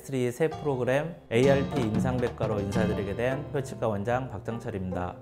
가이스트리 새 프로그램 ARP 임상백과로 인사드리게 된 혈치과 원장 박정철입니다.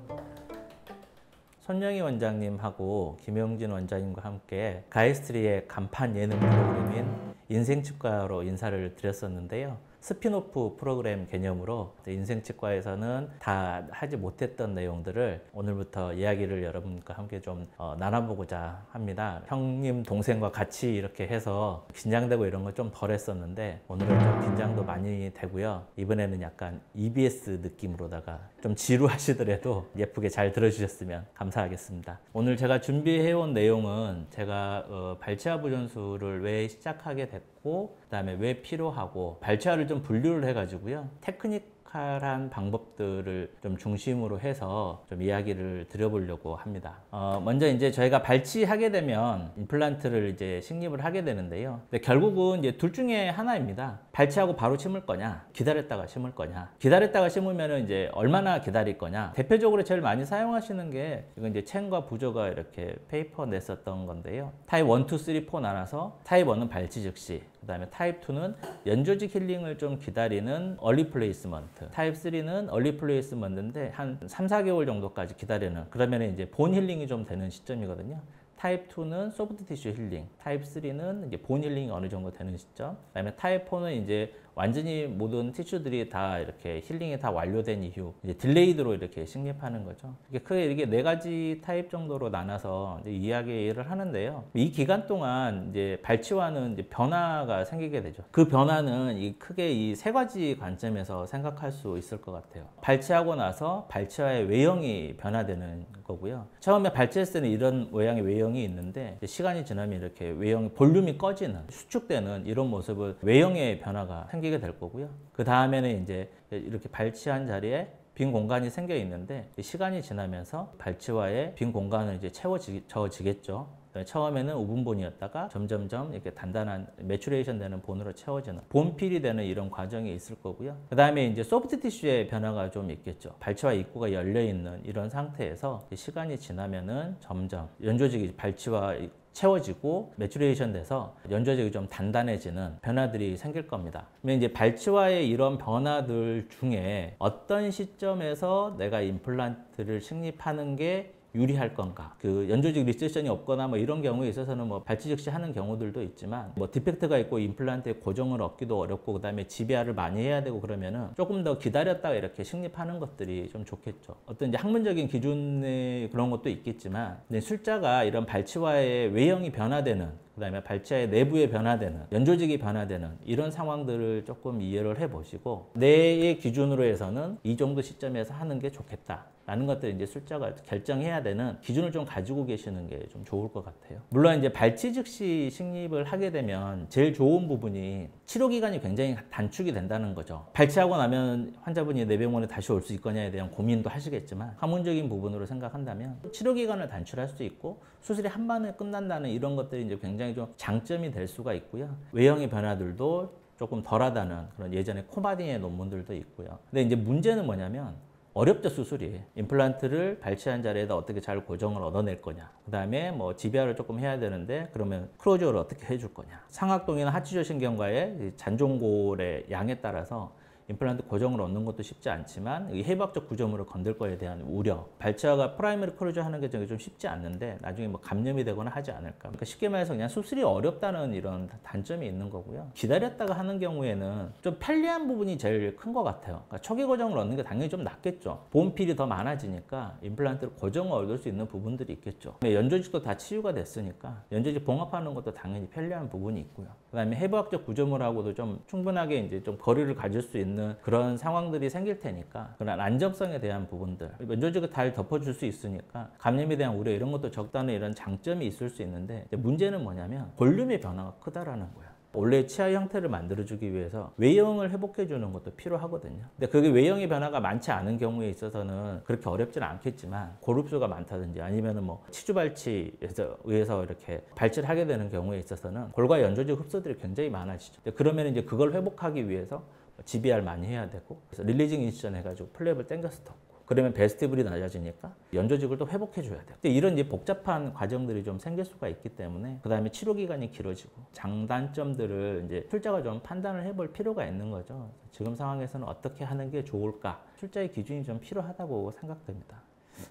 손영희 원장님하고 김영진 원장님과 함께 가이스트리의 간판 예능 프로그램인 인생치과로 인사를 드렸었는데요. 스피노프 프로그램 개념으로 인생치과에서는 다 하지 못했던 내용들을 오늘부터 이야기를 여러분과 함께 좀 나눠보고자 합니다. 형님, 동생과 같이 이렇게 해서 긴장되고 이런 거 좀 덜 했었는데 오늘은 좀 긴장도 많이 되고요. 이번에는 약간 EBS 느낌으로다가 좀 지루하시더라도 예쁘게 잘 들어주셨으면 감사하겠습니다. 오늘 제가 준비해온 내용은 제가 발치아 부전수를 왜 시작하게 됐고 그 다음에 왜 필요하고 발치아를 좀 분류를 해가지고요. 테크니컬한 방법들을 좀 중심으로 해서 좀 이야기를 드려보려고 합니다. 먼저 이제 저희가 발치하게 되면 임플란트를 이제 식립을 하게 되는데요. 근데 결국은 이제 둘 중에 하나입니다. 발치하고 바로 심을 거냐, 기다렸다가 심을 거냐. 기다렸다가 심으면 이제 얼마나 기다릴 거냐. 대표적으로 제일 많이 사용하시는 게 이건 이제 첸과 부저가 이렇게 페이퍼 냈었던 건데요. 타입 1, 2, 3, 4 나눠서 타입 1은 발치 즉시, 그 다음에 타입 2는 연조직 힐링을 좀 기다리는 얼리 플레이스먼트, 타입 3는 얼리 플레이스먼트인데 한 3, 4개월 정도까지 기다리는, 그러면 이제 본 힐링이 좀 되는 시점이거든요. 타입 2는 소프트 티슈 힐링, 타입 3는 이제 본 힐링이 어느 정도 되는 시점, 그다음에 타입 4는 이제 완전히 모든 티슈들이 다 이렇게 힐링이 다 완료된 이후 이제 딜레이드로 이렇게 식립하는 거죠. 크게 이게 네 가지 타입 정도로 나눠서 이제 이야기를 하는데요. 이 기간 동안 이제 발치와는 이제 변화가 생기게 되죠. 그 변화는 크게 이 세 가지 관점에서 생각할 수 있을 것 같아요. 발치하고 나서 발치와의 외형이 변화되는 거고요. 처음에 발치했을 때는 이런 모양의 외형이 있는데 시간이 지나면 이렇게 외형 볼륨이 꺼지는, 수축되는 이런 모습을 외형의 변화가 생기게 될 거고요. 그 다음에는 이제 이렇게 발치한 자리에 빈 공간이 생겨 있는데 시간이 지나면서 발치와의 빈 공간은 이제 채워지겠죠. 처음에는 우분본이었다가 점점점 이렇게 단단한 매추레이션 되는 본으로 채워지는, 본필이 되는 이런 과정이 있을 거고요. 그 다음에 이제 소프트 티슈의 변화가 좀 있겠죠. 발치와 입구가 열려 있는 이런 상태에서 시간이 지나면은 점점 연조직이 발치와 채워지고 매추레이션 돼서 연조직이 좀 단단해지는 변화들이 생길 겁니다. 그러면 이제 발치와의 이런 변화들 중에 어떤 시점에서 내가 임플란트를 식립하는 게 유리할 건가? 그 연조직 리세션이 없거나 뭐 이런 경우에 있어서는 뭐 발치 즉시 하는 경우들도 있지만 뭐 디펙트가 있고 임플란트의 고정을 얻기도 어렵고 그다음에 지비아를 많이 해야 되고 그러면은 조금 더 기다렸다가 이렇게 식립하는 것들이 좀 좋겠죠. 어떤 이제 학문적인 기준의 그런 것도 있겠지만 술자가 이런 발치와의 외형이 변화되는, 그 다음에 발치아의 내부에 변화되는, 연조직이 변화되는 이런 상황들을 조금 이해를 해보시고 내의 기준으로 해서는 이 정도 시점에서 하는 게 좋겠다 라는 것들을 이제 술자가 결정해야 되는 기준을 좀 가지고 계시는 게 좀 좋을 것 같아요. 물론 이제 발치 즉시 식립을 하게 되면 제일 좋은 부분이 치료 기간이 굉장히 단축이 된다는 거죠. 발치하고 나면 환자분이 내 병원에 다시 올 수 있거냐에 대한 고민도 하시겠지만 학문적인 부분으로 생각한다면 치료 기간을 단축할 수 있고 수술이 한 번에 끝난다는 이런 것들이 이제 굉장히 좀 장점이 될 수가 있고요. 외형의 변화들도 조금 덜하다는 그런 예전에 코바디의 논문들도 있고요. 근데 이제 문제는 뭐냐면 어렵죠, 수술이. 임플란트를 발치한 자리에다 어떻게 잘 고정을 얻어낼 거냐. 그 다음에 뭐 지비아를 조금 해야 되는데 그러면 크로저를 어떻게 해줄 거냐. 상악동이나 하치조신경과의 잔종골의 양에 따라서 임플란트 고정을 얻는 것도 쉽지 않지만 해부학적 구조물을 건들 거에 대한 우려, 발치아가 프라이머리 크로저 하는 게 좀 쉽지 않는데 나중에 뭐 감염이 되거나 하지 않을까. 그러니까 쉽게 말해서 그냥 수술이 어렵다는 이런 단점이 있는 거고요. 기다렸다가 하는 경우에는 좀 편리한 부분이 제일 큰 것 같아요. 그러니까 초기 고정을 얻는 게 당연히 좀 낫겠죠. 본필이 더 많아지니까 임플란트를 고정을 얻을 수 있는 부분들이 있겠죠. 연조직도 다 치유가 됐으니까 연조직 봉합하는 것도 당연히 편리한 부분이 있고요. 그 다음에 해부학적 구조물하고도 좀 충분하게 이제 좀 거리를 가질 수 있는 그런 상황들이 생길 테니까 그런 안정성에 대한 부분들, 연조직을 잘 덮어줄 수 있으니까 감염에 대한 우려 이런 것도 적다는 이런 장점이 있을 수 있는데 문제는 뭐냐면 볼륨의 변화가 크다라는 거야. 원래 치아 형태를 만들어주기 위해서 외형을 회복해주는 것도 필요하거든요. 근데 그게 외형의 변화가 많지 않은 경우에 있어서는 그렇게 어렵지는 않겠지만 고릅수가 많다든지 아니면은 뭐 치주 발치에서 의해서 이렇게 발치를 하게 되는 경우에 있어서는 골과 연조직 흡수들이 굉장히 많아지죠. 그러면 이제 그걸 회복하기 위해서 GBR 많이 해야 되고 그래서 릴리징 인시전 해가지고 플랩을 당겨서 덮고 그러면 베스티블이 낮아지니까 연조직을 또 회복해 줘야 돼요. 근데 이런 이제 복잡한 과정들이 좀 생길 수가 있기 때문에 그다음에 치료 기간이 길어지고 장단점들을 이제 출자가 좀 판단을 해볼 필요가 있는 거죠. 지금 상황에서는 어떻게 하는 게 좋을까? 출자의 기준이 좀 필요하다고 생각됩니다.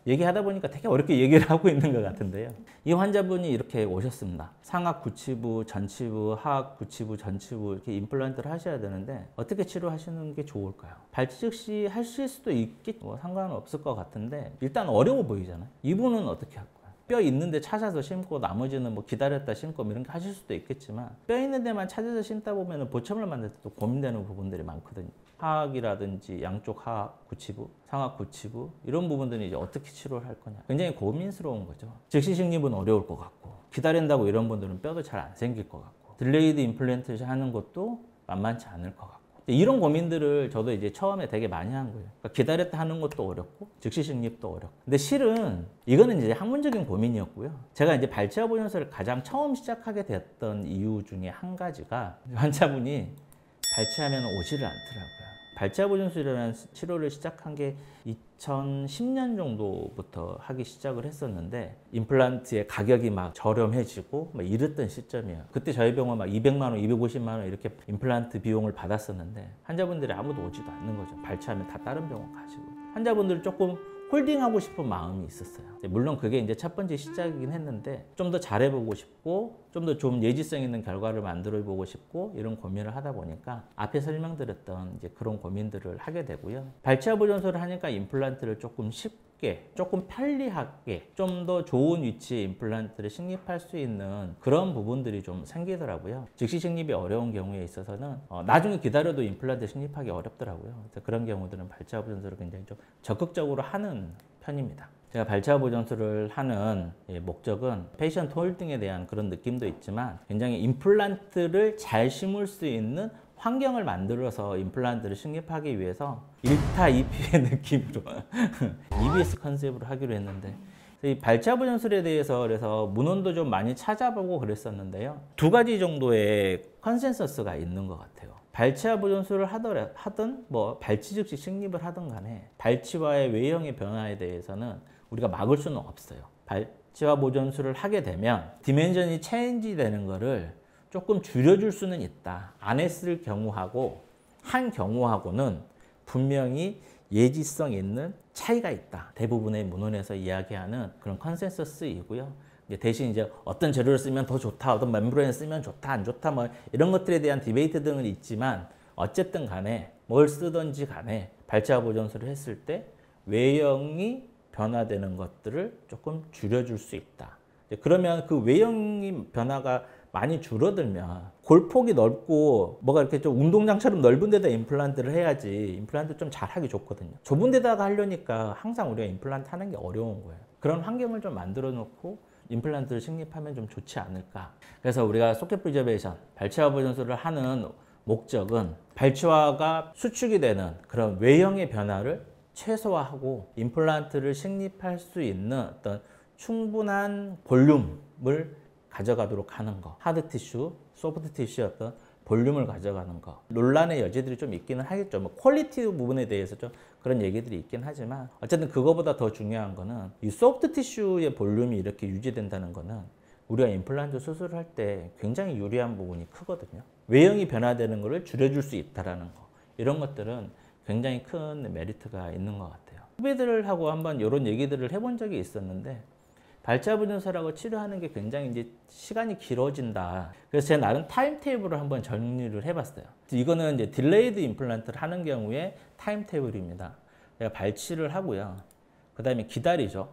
얘기하다 보니까 되게 어렵게 얘기를 하고 있는 것 같은데요. 이 환자분이 이렇게 오셨습니다. 상악 구치부, 전치부, 하악 구치부, 전치부 이렇게 임플란트를 하셔야 되는데 어떻게 치료하시는 게 좋을까요? 발치 즉시 하실 수도 있겠, 뭐 상관은 없을 것 같은데 일단 어려워 보이잖아요. 이분은 어떻게 할 거예요? 뼈 있는데 찾아서 심고 나머지는 뭐 기다렸다 심고 이런 게 하실 수도 있겠지만 뼈 있는 데만 찾아서 심다 보면 보참을 만들 때 또 고민되는 부분들이 많거든요. 하악이라든지 양쪽 하악 구치부, 상악 구치부 이런 부분들은 이제 어떻게 치료를 할 거냐 굉장히 고민스러운 거죠. 즉시 식립은 어려울 것 같고 기다린다고 이런 분들은 뼈도 잘 안 생길 것 같고 딜레이드 임플란트 하는 것도 만만치 않을 것 같고 이런 고민들을 저도 이제 처음에 되게 많이 한 거예요. 그러니까 기다렸다 하는 것도 어렵고 즉시 식립도 어렵고 근데 실은 이거는 이제 학문적인 고민이었고요. 제가 이제 발치와 보존술을 가장 처음 시작하게 됐던 이유 중에 한 가지가 환자분이 발치하면 오지를 않더라고요. 발치와 보존술이라는 치료를 시작한 게 2010년 정도부터 하기 시작을 했었는데 임플란트의 가격이 막 저렴해지고 막 이랬던 시점이에요. 그때 저희 병원 막 200만 원, 250만 원 이렇게 임플란트 비용을 받았었는데 환자분들이 아무도 오지도 않는 거죠. 발치하면 다 다른 병원 가시고. 환자분들 조금 홀딩하고 싶은 마음이 있었어요. 물론 그게 이제 첫 번째 시작이긴 했는데 좀 더 잘해보고 싶고 좀 더 좀 예지성 있는 결과를 만들어보고 싶고 이런 고민을 하다 보니까 앞에 설명드렸던 이제 그런 고민들을 하게 되고요. 발치와 보존술을 하니까 임플란트를 조금 쉽게, 조금 편리하게 좀 더 좋은 위치에 임플란트를 식립할 수 있는 그런 부분들이 좀 생기더라고요. 즉시 식립이 어려운 경우에 있어서는 나중에 기다려도 임플란트 식립하기 어렵더라고요. 그래서 그런 경우들은 발치와 보존술을 굉장히 좀 적극적으로 하는 편입니다. 제가 발치와 보존술을 하는 목적은 페이션트 홀딩에 대한 그런 느낌도 있지만 굉장히 임플란트를 잘 심을 수 있는 환경을 만들어서 임플란트를 식립하기 위해서 1타 2피의 느낌으로 EBS 컨셉으로 하기로 했는데 이 발치와 보존술에 대해서 그래서 문헌도 좀 많이 찾아보고 그랬었는데요. 두 가지 정도의 컨센서스가 있는 것 같아요. 발치와 보존술을 하든 뭐 발치 즉시 식립을 하든 간에 발치와의 외형의 변화에 대해서는 우리가 막을 수는 없어요. 발치와 보존술을 하게 되면 디멘전이 체인지 되는 거를 조금 줄여줄 수는 있다. 안 했을 경우하고 한 경우하고는 분명히 예지성 있는 차이가 있다. 대부분의 문헌에서 이야기하는 그런 컨센서스이고요. 대신 이제 어떤 재료를 쓰면 더 좋다, 어떤 멤브레인을 쓰면 좋다, 안 좋다, 뭐 이런 것들에 대한 디베이트 등은 있지만 어쨌든 간에 뭘 쓰든지 간에 발치와 보존술을 했을 때 외형이 변화되는 것들을 조금 줄여줄 수 있다. 그러면 그 외형이 변화가 많이 줄어들면 골폭이 넓고 뭐가 이렇게 좀 운동장처럼 넓은 데다 임플란트를 해야지 임플란트 좀 잘하기 좋거든요. 좁은 데다가 하려니까 항상 우리가 임플란트 하는 게 어려운 거예요. 그런 환경을 좀 만들어 놓고 임플란트를 식립하면 좀 좋지 않을까. 그래서 우리가 소켓 프리저베이션, 발치와 보존술을 하는 목적은 발치와가 수축이 되는 그런 외형의 변화를 최소화하고 임플란트를 식립할 수 있는 어떤 충분한 볼륨을 가져가도록 하는 거. 하드 티슈, 소프트 티슈의 어떤 볼륨을 가져가는 거. 논란의 여지들이 좀 있기는 하겠죠. 뭐 퀄리티 부분에 대해서 좀 그런 얘기들이 있긴 하지만 어쨌든 그거보다 더 중요한 거는 이 소프트 티슈의 볼륨이 이렇게 유지된다는 거는 우리가 임플란트 수술을 할 때 굉장히 유리한 부분이 크거든요. 외형이 변화되는 거를 줄여줄 수 있다는 거. 이런 것들은 굉장히 큰 메리트가 있는 것 같아요. 후배들하고 한번 이런 얘기들을 해본 적이 있었는데 발치와 보존술하고 치료하는 게 굉장히 이제 시간이 길어진다. 그래서 제가 나름 타임테이블을 한번 정리를 해봤어요. 이거는 이제 딜레이드 임플란트를 하는 경우에 타임테이블입니다. 제가 발치를 하고요. 그 다음에 기다리죠.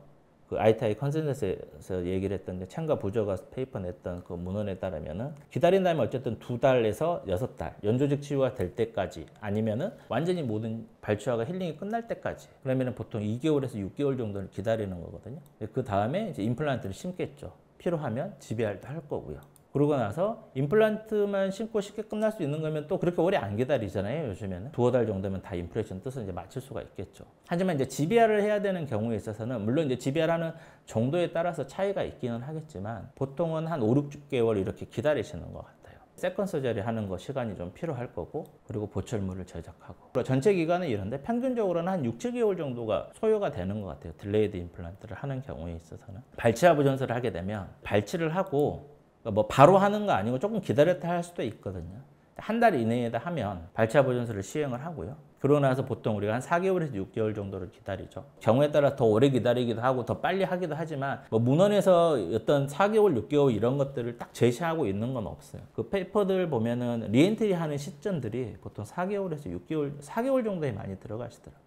그 ITI 컨센서스에서 얘기를 했던 챈과 부저가 페이퍼 냈던 그 문헌에 따르면은 기다린 다음에 어쨌든 2달에서 6달 연조직 치유가 될 때까지 아니면은 완전히 모든 발치와가 힐링이 끝날 때까지 그러면은 보통 2개월에서 6개월 정도를 기다리는 거거든요. 그 다음에 이제 임플란트를 심겠죠. 필요하면 GBR도 할 거고요. 그러고 나서 임플란트만 심고 쉽게 끝날 수 있는 거면 또 그렇게 오래 안 기다리잖아요. 요즘에는 두어 달 정도면 다 임프레션 뜻을 이제 맞출 수가 있겠죠. 하지만 이제 GBR을 해야 되는 경우에 있어서는 물론 이제 GBR 하는 정도에 따라서 차이가 있기는 하겠지만 보통은 한 5, 6개월 이렇게 기다리시는 것 같아요. 세컨 서저리 하는 거 시간이 좀 필요할 거고, 그리고 보철물을 제작하고. 전체 기간은 이런데 평균적으로는 한 6, 7개월 정도가 소요가 되는 것 같아요. 딜레이드 임플란트를 하는 경우에 있어서는. 발치와 보존술을 하게 되면 발치를 하고 뭐 바로 하는 거 아니고 조금 기다렸다 할 수도 있거든요. 한 달 이내에다 하면 발치와 보존술을 시행을 하고요. 그러고 나서 보통 우리가 한 4개월에서 6개월 정도를 기다리죠. 경우에 따라 더 오래 기다리기도 하고 더 빨리 하기도 하지만 뭐 문헌에서 어떤 4개월, 6개월 이런 것들을 딱 제시하고 있는 건 없어요. 그 페이퍼들 보면은 리엔트리 하는 시점들이 보통 4개월에서 6개월, 4개월 정도에 많이 들어가시더라고요.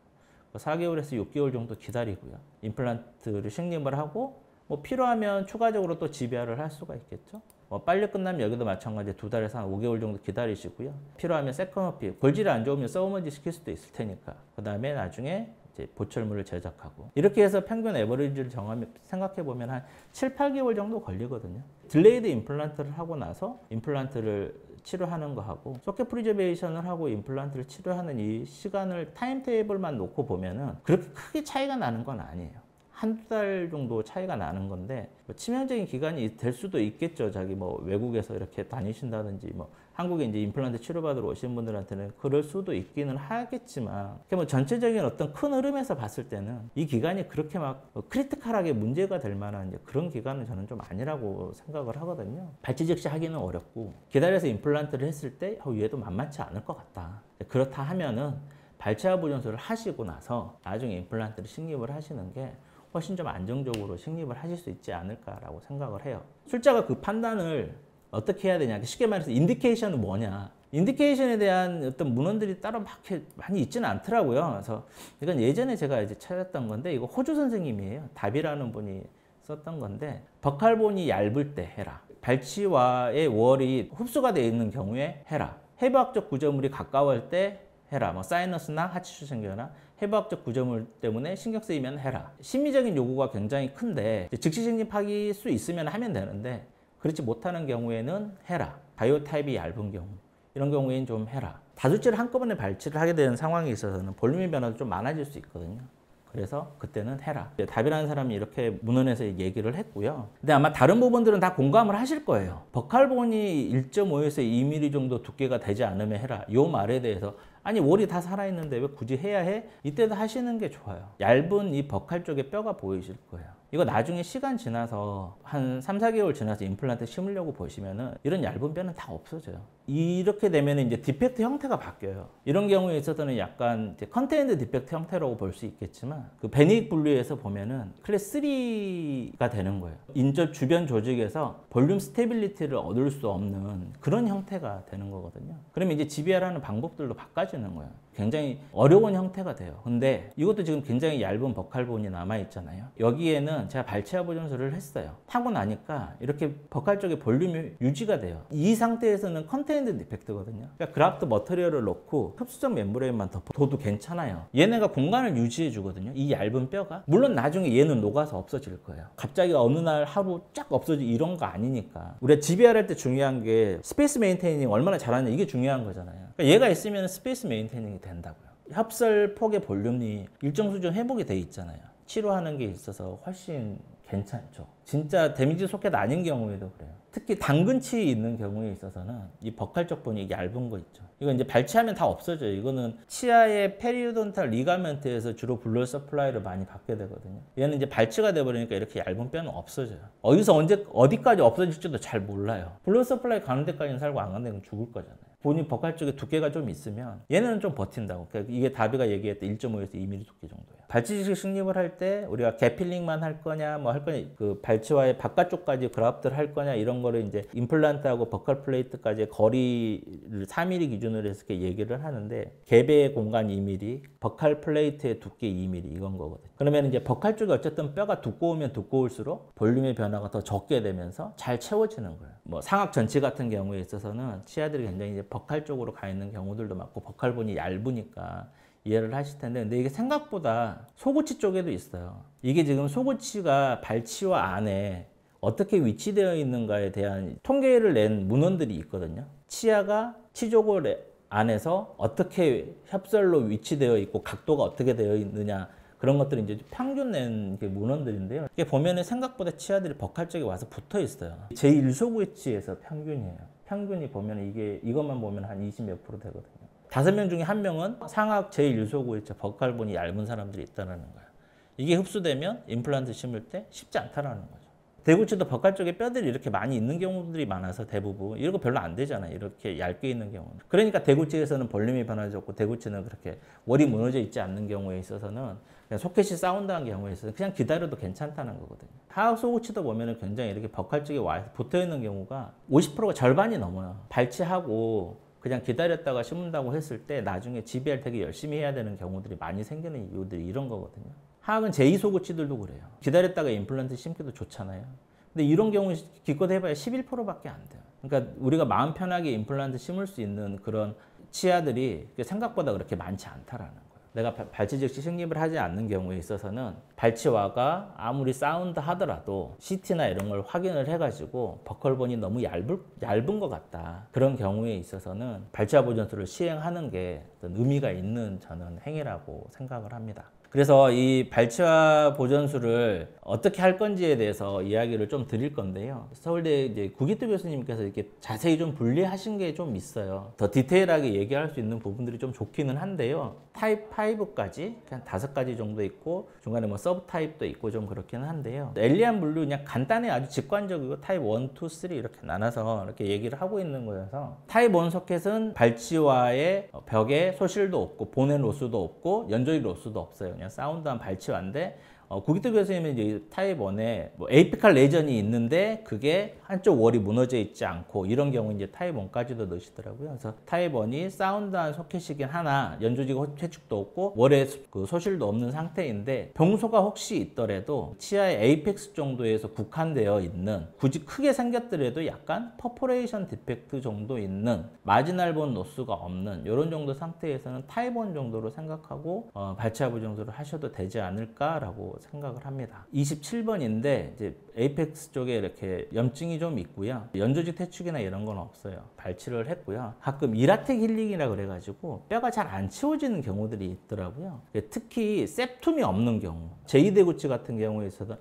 4개월에서 6개월 정도 기다리고요. 임플란트를 식립을 하고 뭐 필요하면 추가적으로 또 지비아를 할 수가 있겠죠. 빨리 끝나면 여기도 마찬가지 2달에서 한 5개월 정도 기다리시고요. 필요하면 세컨오피, 골질이 안 좋으면 서머지 시킬 수도 있을 테니까. 그 다음에 나중에 이제 보철물을 제작하고. 이렇게 해서 평균 에버리지를 생각해 보면 한 7, 8개월 정도 걸리거든요. 딜레이드 임플란트를 하고 나서 임플란트를 치료하는 거 하고 소켓 프리저베이션을 하고 임플란트를 치료하는 이 시간을 타임 테이블만 놓고 보면은 그렇게 크게 차이가 나는 건 아니에요. 한두 달 정도 차이가 나는 건데 뭐 치명적인 기간이 될 수도 있겠죠. 자기 뭐 외국에서 이렇게 다니신다든지 뭐 한국에 이제 임플란트 치료받으러 오신 분들한테는 그럴 수도 있기는 하겠지만 뭐 전체적인 어떤 큰 흐름에서 봤을 때는 이 기간이 그렇게 막 크리티컬하게 문제가 될 만한 이제 그런 기간은 저는 좀 아니라고 생각을 하거든요. 발치 즉시 하기는 어렵고 기다려서 임플란트를 했을 때 얘도 만만치 않을 것 같다. 그렇다 하면은 발치와 보존술을 하시고 나서 나중에 임플란트를 식립을 하시는 게 훨씬 좀 안정적으로 식립을 하실 수 있지 않을까라고 생각을 해요. 술자가 그 판단을 어떻게 해야 되냐. 쉽게 말해서 인디케이션은 뭐냐. 인디케이션에 대한 어떤 문헌들이 따로 막 많이 있지는 않더라고요. 그래서 이건 예전에 제가 이제 찾았던 건데 이거 호주 선생님이에요. 답이라는 분이 썼던 건데 버칼본이 얇을 때 해라. 발치와의 월이 흡수가 되어 있는 경우에 해라. 해부학적 구조물이 가까울 때 해라. 뭐 사이너스나 하치추신경이나 해부학적 구조물 때문에 신경 쓰이면 해라. 심리적인 요구가 굉장히 큰데 즉시 식립할 수 있으면 하면 되는데 그렇지 못하는 경우에는 해라. 바이오 타입이 얇은 경우 이런 경우에는 좀 해라. 다수치를 한꺼번에 발치를 하게 되는 상황에 있어서는 볼륨의 변화도 좀 많아질 수 있거든요. 그래서 그때는 해라. 답이라는 사람이 이렇게 문헌에서 얘기를 했고요. 근데 아마 다른 부분들은 다 공감을 하실 거예요. 버칼본이 1.5에서 2mm 정도 두께가 되지 않으면 해라. 이 말에 대해서 아니 월이 다 살아있는데 왜 굳이 해야 해? 이때도 하시는 게 좋아요. 얇은 이 버칼 쪽에 뼈가 보이실 거예요. 이거 나중에 시간 지나서 한 3, 4개월 지나서 임플란트 심으려고 보시면은 이런 얇은 뼈는 다 없어져요. 이렇게 되면 이제 디펙트 형태가 바뀌어요. 이런 경우에 있어서는 약간 컨테인드 디펙트 형태라고 볼 수 있겠지만 그 베닉 분류에서 보면은 클래스 3가 되는 거예요. 인접 주변 조직에서 볼륨 스테빌리티를 얻을 수 없는 그런 형태가 되는 거거든요. 그러면 이제 GBR하는 방법들도 바꿔지는 거예요. 굉장히 어려운 형태가 돼요. 근데 이것도 지금 굉장히 얇은 버칼본이 남아있잖아요. 여기에는 제가 발치와 보존술을 했어요. 하고 나니까 이렇게 버칼 쪽에 볼륨이 유지가 돼요. 이 상태에서는 컨테인드 디펙트거든요. 그러니까 그라프트 머터리얼을 넣고 흡수적 멤브레인만 덮어도 괜찮아요. 얘네가 공간을 유지해 주거든요. 이 얇은 뼈가. 물론 나중에 얘는 녹아서 없어질 거예요. 갑자기 어느 날 하루 쫙 없어지고 이런 거 아니니까. 우리가 GBR 할 때 중요한 게 스페이스 메인테이닝 얼마나 잘하냐 이게 중요한 거잖아요. 그러니까 얘가 있으면 스페이스 메인테이닝이 된다고요. 합설 폭의 볼륨이 일정 수준 회복이 돼 있잖아요. 치료하는 게 있어서 훨씬 괜찮죠. 진짜 데미지 소켓 아닌 경우에도 그래요. 특히 당근치 있는 경우에 있어서는 이 버칼 쪽 본이 얇은 거 있죠. 이거 이제 발치하면 다 없어져요. 이거는 치아의 페리오돈탈 리가멘트에서 주로 블러드 서플라이를 많이 받게 되거든요. 얘는 이제 발치가 돼버리니까 이렇게 얇은 뼈는 없어져요. 어디서 어디까지 없어질지도 잘 몰라요. 블러드 서플라이 가는 데까지는 살고 안 가는 데는 죽을 거잖아요. 본인 버칼 쪽에 두께가 좀 있으면 얘는 좀 버틴다고. 그러니까 이게 다비가 얘기했던 1.5에서 2mm 두께 정도예요. 발치식 식립을 할 때 우리가 개필링만 할 거냐 뭐 할 거냐 그 발치와의 바깥쪽까지 그라프트를 할 거냐 이런 거를 이제 임플란트하고 버칼 플레이트까지의 거리를 4mm 기준으로 해서 이렇게 얘기를 하는데 갭의 공간 2mm, 버칼 플레이트의 두께 2mm 이건 거거든요. 그러면 이제 버칼 쪽이 어쨌든 뼈가 두꺼우면 두꺼울수록 볼륨의 변화가 더 적게 되면서 잘 채워지는 거예요. 뭐 상악 전치 같은 경우에 있어서는 치아들이 굉장히 이제 버칼 쪽으로 가 있는 경우들도 많고 버칼본이 얇으니까 이해를 하실 텐데 근데 이게 생각보다 소구치 쪽에도 있어요. 이게 지금 소구치가 발치와 안에 어떻게 위치되어 있는가에 대한 통계를 낸 문헌들이 있거든요. 치아가 치조골 안에서 어떻게 협설로 위치되어 있고 각도가 어떻게 되어 있느냐 그런 것들이 이제 평균 낸 문헌들인데요. 이게 보면은 생각보다 치아들이 버칼 쪽에 와서 붙어 있어요. 제1소구치에서 평균이에요. 평균이 보면 이것만 보면 한 20 몇 프로 되거든요. 5명 중에 1명은 상악 제1유소구에 버칼본이 얇은 사람들이 있다는 거예요. 이게 흡수되면 임플란트 심을 때 쉽지 않다라는 거죠. 대구치도 버칼 쪽에 뼈들이 이렇게 많이 있는 경우들이 많아서 대부분 이런 거 별로 안 되잖아요. 이렇게 얇게 있는 경우는. 그러니까 대구치에서는 볼륨이 변화졌고 대구치는 그렇게 월이 무너져 있지 않는 경우에 있어서는 그냥 소켓이 사운드한 경우에 있어서 그냥 기다려도 괜찮다는 거거든요. 하악 소구치도 보면은 굉장히 이렇게 버칼 쪽에 붙어 있는 경우가 50%가 절반이 넘어요. 발치하고 그냥 기다렸다가 심는다고 했을 때 나중에 GBR 되게 열심히 해야 되는 경우들이 많이 생기는 이유들이 이런 거거든요. 하악은 제2소구치들도 그래요. 기다렸다가 임플란트 심기도 좋잖아요. 근데 이런 경우 기껏 해봐야 11%밖에 안 돼요. 그러니까 우리가 마음 편하게 임플란트 심을 수 있는 그런 치아들이 생각보다 그렇게 많지 않다라는 거예요. 내가 발치 즉시 식립을 하지 않는 경우에 있어서는 발치와가 아무리 사운드 하더라도 CT나 이런 걸 확인을 해가지고 버컬본이 너무 얇은 것 같다. 그런 경우에 있어서는 발치와 보존술을 시행하는 게 어떤 의미가 있는 저는 행위라고 생각을 합니다. 그래서 이 발치와 보존술을 어떻게 할 건지에 대해서 이야기를 좀 드릴 건데요. 서울대 이제 구기태 교수님께서 이렇게 자세히 좀 분리하신 게 좀 있어요. 더 디테일하게 얘기할 수 있는 부분들이 좀 좋기는 한데요. 타입 5까지 그냥 5가지 정도 있고 중간에 뭐 서브 타입도 있고 좀 그렇기는 한데요. 엘리안 블루 그냥 간단히 아주 직관적이고 타입 1, 2, 3 이렇게 나눠서 이렇게 얘기를 하고 있는 거여서 타입 1 소켓은 발치와의 벽에 소실도 없고 본의 로스도 없고 연조직 로스도 없어요. 그냥 사운드한 발치와인데 구기태 교수님은 이제 타입 1에 뭐 에이피칼 레전이 있는데 그게 한쪽 월이 무너져 있지 않고 이런 경우 이제 타입 1까지도 넣으시더라고요. 그래서 타입 1이 사운드한 소켓이긴 하나 연조직 회축도 없고 월에 그 소실도 없는 상태인데 병소가 혹시 있더라도 치아의 에이펙스 정도에서 국한되어 있는 굳이 크게 생겼더라도 약간 퍼포레이션 디펙트 정도 있는 마지널 본 로스가 없는 이런 정도 상태에서는 타입 1 정도로 생각하고 발치와 보존술을 하셔도 되지 않을까라고 생각을 합니다. 27번인데 이제 에이펙스 쪽에 이렇게 염증이 좀 있고요. 연조직 퇴축이나 이런 건 없어요. 발치를 했고요. 가끔 이라텍 힐링이라 그래가지고 뼈가 잘 안 치워지는 경우들이 있더라고요. 특히 septum이 없는 경우, 제2대구치 같은 경우에 있어서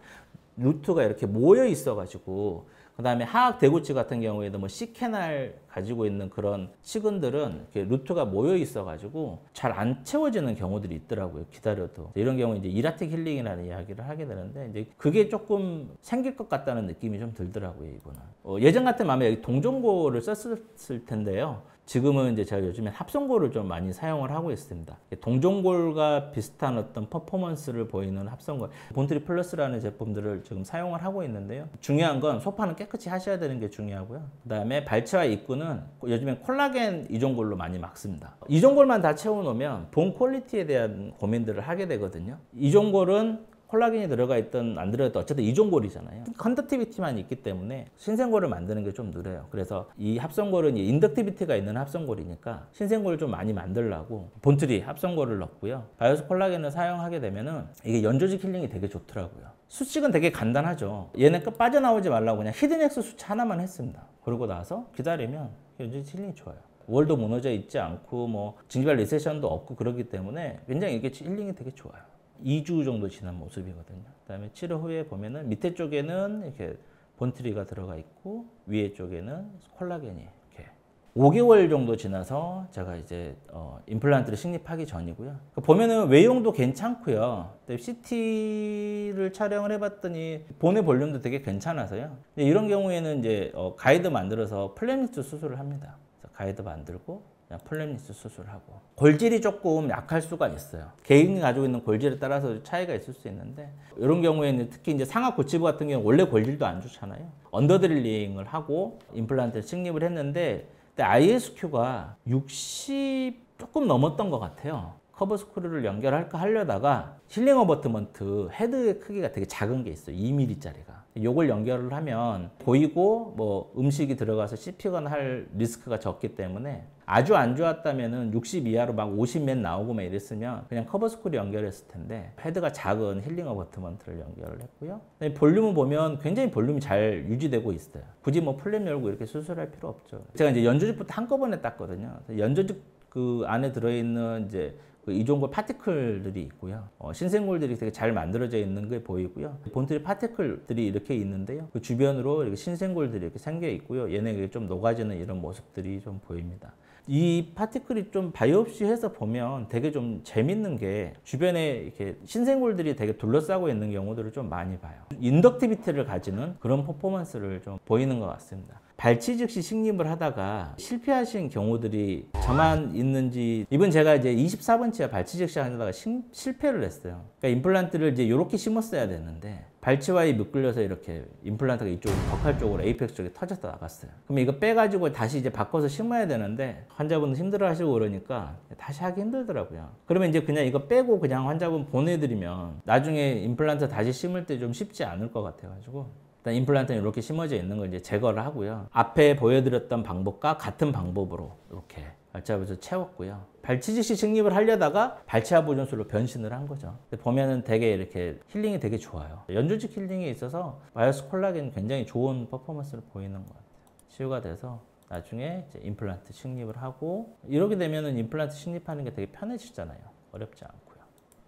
루트가 이렇게 모여 있어가지고 그 다음에 하악 대구치 같은 경우에도 뭐 C캐날 가지고 있는 그런 치근들은 이렇게 루트가 모여 있어가지고 잘 안 채워지는 경우들이 있더라고요. 기다려도. 이런 경우 이제 이라틱 힐링이라는 이야기를 하게 되는데 이제 그게 조금 생길 것 같다는 느낌이 좀 들더라고요, 이거는. 예전 같은 마음에 여기 동종고를 썼을 텐데요. 지금은 이제 제가 요즘에 합성골을 좀 많이 사용을 하고 있습니다. 동종골과 비슷한 어떤 퍼포먼스를 보이는 합성골, 본트리 플러스라는 제품들을 지금 사용을 하고 있는데요. 중요한 건 소파는 깨끗이 하셔야 되는 게 중요하고요. 그 다음에 발치와 입구는 요즘엔 콜라겐 이종골로 많이 막습니다. 이종골만 다 채워놓으면 본 퀄리티에 대한 고민들을 하게 되거든요. 이종골은 콜라겐이 들어가 있든 안 들어가도 어쨌든 이종골이잖아요. 컨덕티비티만 있기 때문에 신생골을 만드는 게 좀 느려요. 그래서 이 합성골은 인덕티비티가 있는 합성골이니까 신생골을 좀 많이 만들려고 본트리 합성골을 넣고요. 바이오스 콜라겐을 사용하게 되면은 이게 연조직 힐링이 되게 좋더라고요. 수칙은 되게 간단하죠. 얘네 끝 빠져나오지 말라고 그냥 히든엑스 수치 하나만 했습니다. 그러고 나서 기다리면 연조직 힐링이 좋아요. 월도 무너져 있지 않고 뭐 징기발 리세션도 없고 그러기 때문에 굉장히 이게 힐링이 되게 좋아요. 2주 정도 지난 모습이거든요. 그다음에 치료 후에 보면은 밑에 쪽에는 이렇게 본트리가 들어가 있고 위에 쪽에는 콜라겐이 이렇게 5개월 정도 지나서 제가 이제 임플란트를 식립하기 전이고요. 보면은 외형도 괜찮고요. CT를 촬영을 해봤더니 본의 볼륨도 되게 괜찮아서요. 이런 경우에는 이제 가이드 만들어서 플랩리스 수술을 합니다. 그래서 가이드 만들고 플랩리스 수술하고 골질이 조금 약할 수가 있어요. 개인이 가지고 있는 골질에 따라서 차이가 있을 수 있는데 이런 경우에는 특히 이제 상악 고치부 같은 경우는 원래 골질도 안 좋잖아요. 언더드릴링을 하고 임플란트를 식립을 했는데 그때 ISQ가 60 조금 넘었던 것 같아요. 커버 스크류를 연결할까 하려다가 힐링 어버트먼트 헤드의 크기가 되게 작은 게 있어요. 2mm짜리가. 요걸 연결을 하면 보이고 뭐 음식이 들어가서 씹히거나 할 리스크가 적기 때문에 아주 안 좋았다면은 60 이하로 막 50몇 나오고 막 이랬으면 그냥 커버 스크류 연결했을 텐데 헤드가 작은 힐링 어버트먼트를 연결을 했고요. 볼륨을 보면 굉장히 볼륨이 잘 유지되고 있어요. 굳이 뭐 플랩 열고 이렇게 수술할 필요 없죠. 제가 이제 연조직부터 한꺼번에 땄거든요. 연조직 그 안에 들어있는 이제 그 이종골 파티클들이 있고요. 신생골들이 되게 잘 만들어져 있는 게 보이고요. 본트리 파티클들이 이렇게 있는데요. 그 주변으로 이렇게 신생골들이 이렇게 생겨 있고요. 얘네가 좀 녹아지는 이런 모습들이 좀 보입니다. 이 파티클이 좀 바이옵시해서 보면 되게 좀 재밌는 게 주변에 이렇게 신생골들이 되게 둘러싸고 있는 경우들을 좀 많이 봐요. 인덕티비티를 가지는 그런 퍼포먼스를 좀 보이는 것 같습니다. 발치 즉시 식립을 하다가 실패하신 경우들이 저만 있는지, 이번 제가 이제 24번치와 발치 즉시 하다가 실패를 했어요. 그러니까 임플란트를 이제 이렇게 심었어야 되는데 발치와에 묶을려서 이렇게 임플란트가 이쪽 벽칼 쪽으로 에이펙스 쪽에 터져서 나갔어요. 그럼 이거 빼가지고 다시 이제 바꿔서 심어야 되는데 환자분도 힘들어하시고 그러니까 다시 하기 힘들더라고요. 그러면 이제 그냥 이거 빼고 그냥 환자분 보내드리면 나중에 임플란트 다시 심을 때 좀 쉽지 않을 것 같아가지고 일단 임플란트는 이렇게 심어져 있는 걸 이제 제거를 하고요. 앞에 보여드렸던 방법과 같은 방법으로 이렇게 발치화 보존 채웠고요. 발치 즉시 식립을 하려다가 발치화 보존술로 변신을 한 거죠. 보면은 되게 이렇게 힐링이 되게 좋아요. 연조직 힐링에 있어서 바이오스 콜라겐 굉장히 좋은 퍼포먼스를 보이는 것 같아요. 치유가 돼서 나중에 이제 임플란트 식립을 하고, 이렇게 되면은 임플란트 식립하는 게 되게 편해지잖아요. 어렵지 않고요.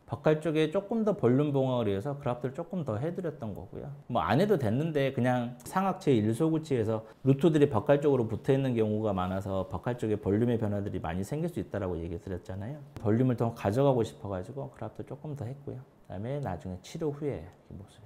벽칼 쪽에 조금 더 볼륨 봉합을 위해서 그라프트를 조금 더 해드렸던 거고요. 뭐 안 해도 됐는데 그냥 상악체 일소구치에서 루트들이 벽칼 쪽으로 붙어 있는 경우가 많아서 벽칼 쪽에 볼륨의 변화들이 많이 생길 수 있다고 얘기 드렸잖아요. 볼륨을 더 가져가고 싶어가지고 그라프트 조금 더 했고요. 그다음에 나중에 치료 후에 이 모습입니다.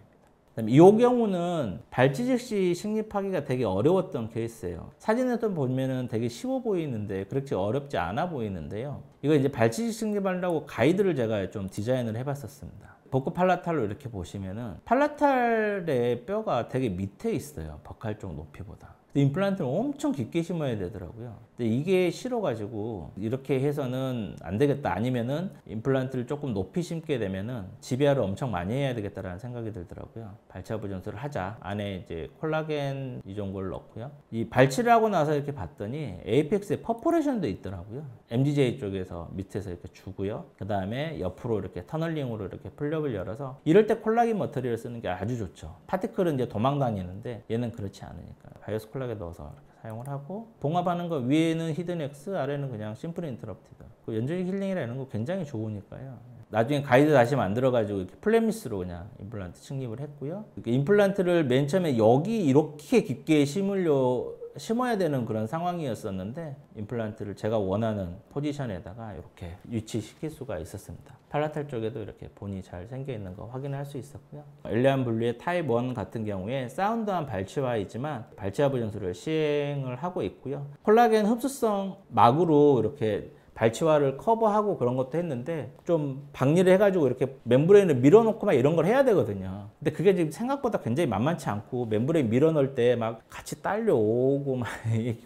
이 경우는 발치 즉시 식립하기가 되게 어려웠던 케이스예요. 사진에서 보면은 되게 쉬워 보이는데 그렇게 어렵지 않아 보이는데요. 이거 이제 발치 즉시 식립하려고 가이드를 제가 좀 디자인을 해봤었습니다. 복부 팔라탈로 이렇게 보시면은 팔라탈의 뼈가 되게 밑에 있어요. 벽칼 쪽 높이보다. 임플란트를 엄청 깊게 심어야 되더라고요. 근데 이게 싫어가지고 이렇게 해서는 안 되겠다. 아니면은 임플란트를 조금 높이 심게 되면은 지비아를 엄청 많이 해야 되겠다라는 생각이 들더라고요. 발치화 보존술을 하자. 안에 이제 콜라겐 이종골을 넣고요. 이 발치를 하고 나서 이렇게 봤더니 에이펙스에 퍼포레이션도 있더라고요. MDJ 쪽에서 밑에서 이렇게 주고요. 그 다음에 옆으로 이렇게 터널링으로 이렇게 플렵을 열어서, 이럴 때 콜라겐 머터리얼을 쓰는 게 아주 좋죠. 파티클은 이제 도망 다니는데 얘는 그렇지 않으니까 바이오스 콜라겐 넣어서 이렇게 사용을 하고, 봉합하는 거 위에는 히든엑스, 아래는 그냥 심플 인터럽티드. 그 연조직 힐링이라는 거 굉장히 좋으니까요. 나중에 가이드 다시 만들어가지고 이렇게 플랫미스로 그냥 임플란트 식립을 했고요. 임플란트를 맨 처음에 여기 이렇게 깊게 심어야 되는 그런 상황이었었는데 임플란트를 제가 원하는 포지션에다가 이렇게 위치시킬 수가 있었습니다. 팔라탈 쪽에도 이렇게 본이 잘 생겨 있는 거 확인할 수 있었고요. 엘리안 분류의 타입 1 같은 경우에 사운드한 발치화이지만 발치화 보존술을 시행을 하고 있고요. 콜라겐 흡수성 막으로 이렇게 발치화를 커버하고 그런 것도 했는데 좀 박리를 해가지고 이렇게 멤브레인을 밀어놓고 막 이런 걸 해야 되거든요. 근데 그게 지금 생각보다 굉장히 만만치 않고 멤브레인 밀어넣을 때 막 같이 딸려오고 막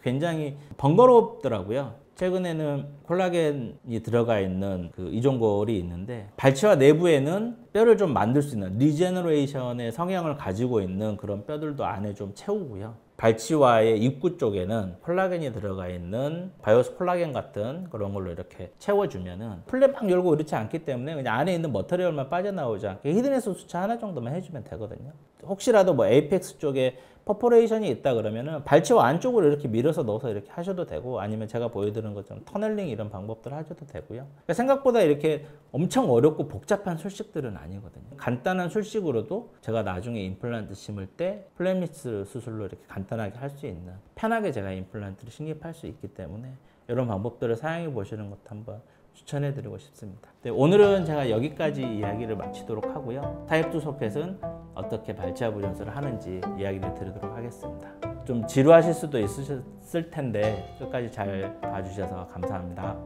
굉장히 번거롭더라고요. 최근에는 콜라겐이 들어가 있는 그 이종골이 있는데 발치화 내부에는 뼈를 좀 만들 수 있는 리제너레이션의 성향을 가지고 있는 그런 뼈들도 안에 좀 채우고요. 발치화의 입구 쪽에는 콜라겐이 들어가 있는 바이오스 콜라겐 같은 그런 걸로 이렇게 채워주면은 플랩 막 열고 이렇지 않기 때문에 그냥 안에 있는 머터리얼만 빠져나오지 않게 히든에서 수차 하나 정도만 해주면 되거든요. 혹시라도 뭐 에이펙스 쪽에 퍼포레이션이 있다 그러면은 발치화 안쪽으로 이렇게 밀어서 넣어서 이렇게 하셔도 되고, 아니면 제가 보여드린 것처럼 터널링 이런 방법들 하셔도 되고요. 그러니까 생각보다 이렇게 엄청 어렵고 복잡한 술식들은 아니거든요. 간단한 술식으로도 제가 나중에 임플란트 심을 때 플랫미스 수술로 이렇게 간단하게 할 수 있는, 편하게 제가 임플란트를 식립할 수 있기 때문에 이런 방법들을 사용해 보시는 것도 한번 추천해 드리고 싶습니다. 네, 오늘은 제가 여기까지 이야기를 마치도록 하고요. 타입 2 소켓은 어떻게 발치화 보존술을 하는지 이야기를 드리도록 하겠습니다. 좀 지루하실 수도 있으셨을 텐데 끝까지 잘 봐주셔서 감사합니다.